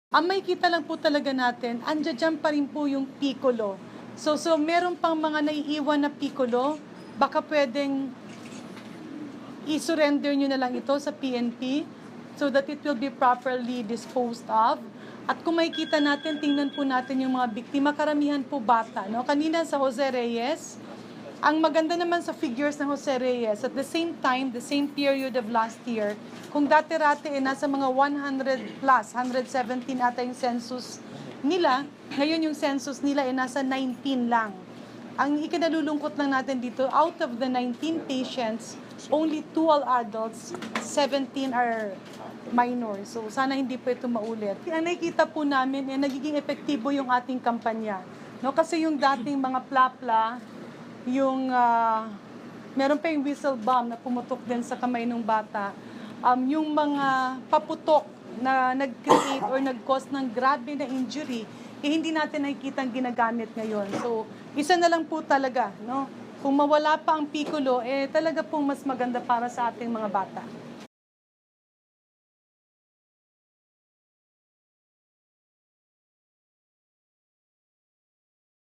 Ang makikita lang po talaga natin, andiyan pa rin po yung piccolo. So meron pang mga naiiwan na piccolo, baka pwedeng i-surrender nyo na lang ito sa PNP so that it will be properly disposed of. At kung makikita natin, tingnan po natin yung mga biktima, karamihan po bata. No? Kanina sa Jose Reyes, ang maganda naman sa figures ng Jose Reyes, at the same time, the same period of last year, kung dati-rati nasa mga 100 plus, 117 ata yung census nila, ngayon yung census nila nasa 19 lang. Ang ikinalulungkot lang natin dito, out of the 19 patients, only 2 are adults, 17 are minors. So sana hindi po ito maulit. Ang nakikita po namin, nagiging epektibo yung ating kampanya. No? Kasi yung dating mga plapla, yung meron pa yung whistle bomb na pumutok din sa kamay ng bata. Yung mga paputok na nag-create or nag-cause ng grabe na injury, hindi natin nakikita ang ginagamit ngayon. So, isa na lang po talaga, no? Kung mawala pa ang piccolo, talaga pong mas maganda para sa ating mga bata.